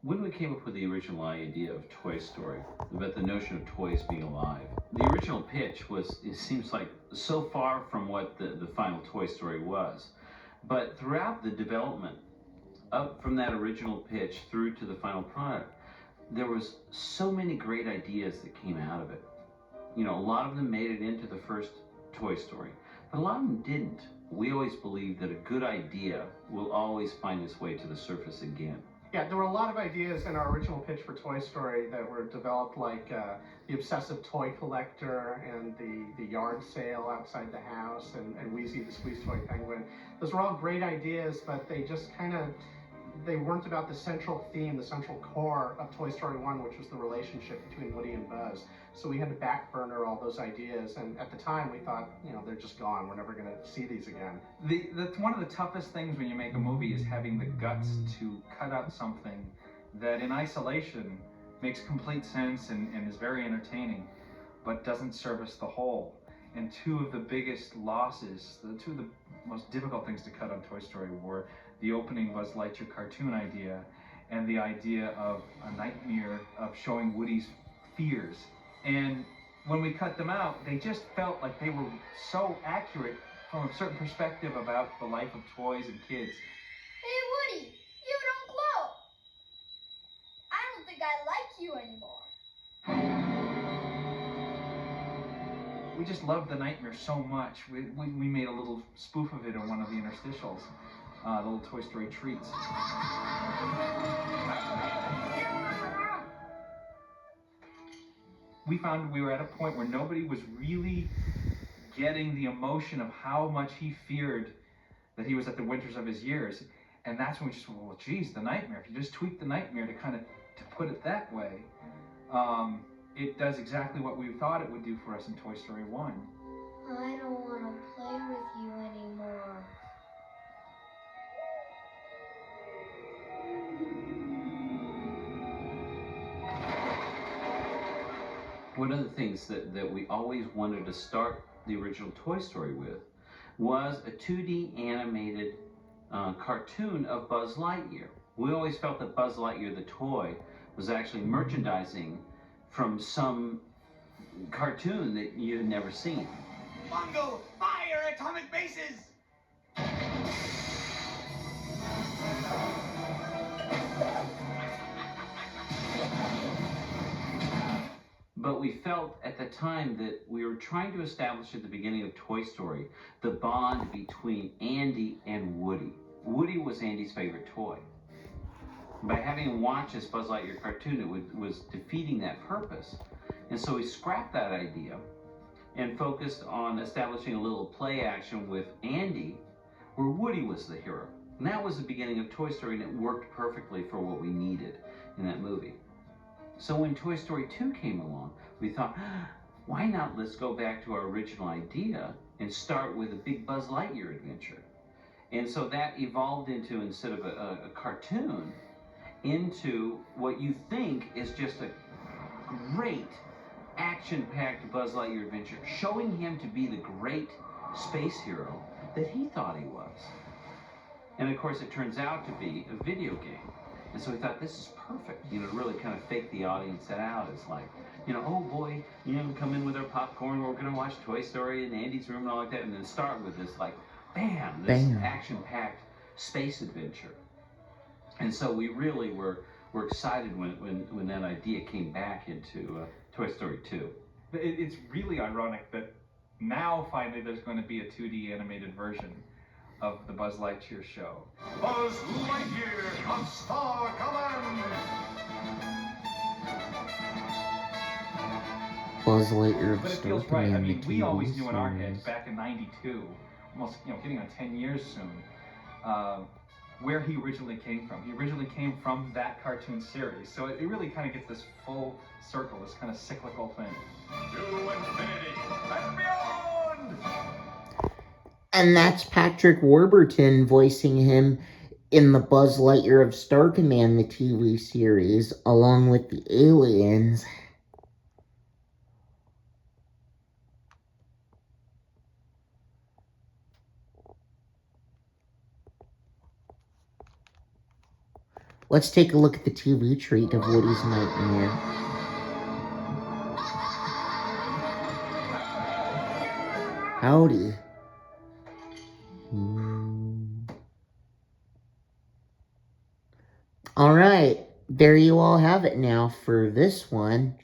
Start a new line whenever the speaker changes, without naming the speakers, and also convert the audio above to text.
When we came up with the original idea of Toy Story, about the notion of toys being alive, the original pitch was, it seems like, so far from what the final Toy Story was. But throughout the development, up from that original pitch through to the final product, there was so many great ideas that came out of it. You know, a lot of them made it into the first Toy Story, but a lot of them didn't. We always believe that a good idea will always find its way to the surface again.
Yeah, there were a lot of ideas in our original pitch for Toy Story that were developed, like the obsessive toy collector and the yard sale outside the house, and Wheezy the squeeze toy penguin. Those were all great ideas, but they just kind of, they weren't about the central theme, the central core of Toy Story 1, which was the relationship between Woody and Buzz. So we had to back burner all those ideas, and at the time we thought, you know, they're just gone. We're never going to see these again.
That's one of the toughest things when you make a movie, is having the guts to cut out something that in isolation makes complete sense and is very entertaining, but doesn't service the whole. And two of the biggest losses, two of the most difficult things to cut on Toy Story were the opening Buzz Lightyear cartoon idea and the idea of a nightmare of showing Woody's fears. And when we cut them out, they just felt like they were so accurate from a certain perspective about the life of toys and kids.
Hey Woody, you don't glow. I don't think I like you anymore.
We just loved the nightmare so much. We made a little spoof of it in one of the interstitials, the little Toy Story treats. We found we were at a point where nobody was really getting the emotion of how much he feared that he was at the winters of his years. And that's when we just went, well, geez, the nightmare. If you just tweak the nightmare to kind of to put it that way, it does exactly what we thought it would do for us in Toy Story 1.
I don't want to play with you anymore.
One of the things that we always wanted to start the original Toy Story with was a 2D animated cartoon of Buzz Lightyear. We always felt that Buzz Lightyear, the toy, was actually merchandising from some cartoon that you had never seen.
Bungo, fire atomic bases!
But we felt at the time that we were trying to establish at the beginning of Toy Story the bond between Andy and Woody. Woody was Andy's favorite toy. By having him watch this Buzz Lightyear cartoon, it was defeating that purpose. And so we scrapped that idea and focused on establishing a little play action with Andy where Woody was the hero. And that was the beginning of Toy Story, and it worked perfectly for what we needed in that movie. So when Toy Story 2 came along, we thought, why not let's go back to our original idea and start with a big Buzz Lightyear adventure. And so that evolved into, instead of a cartoon, into what you think is just a great action-packed Buzz Lightyear adventure, showing him to be the great space hero that he thought he was. And of course it turns out to be a video game. And so we thought, this is perfect, you know, to really kind of fake the audience out. It's like, you know, oh boy, you know, come in with our popcorn, we're gonna watch Toy Story in Andy's room and all like that, and then start with this like, bam, this action-packed space adventure. And so we really were excited when that idea came back into Toy Story 2.
It's really ironic that now finally there's going to be a 2D animated version of the Buzz Lightyear show.
Buzz Lightyear of Star Command!
Buzz Lightyear
But
of
it feels
Star
right. I
Command,
mean,
the
we always
TV
knew in our
series.
heads back in '92, almost, you know, getting on 10 years soon, where he originally came from. He originally came from that cartoon series. So it really kind of gets this full circle, this kind of cyclical thing.
To infinity and beyond!
And that's Patrick Warburton voicing him in the Buzz Lightyear of Star Command, the TV series, along with the aliens. Let's take a look at the TV treat of Woody's Nightmare. Howdy. Alright, there you all have it now for this one.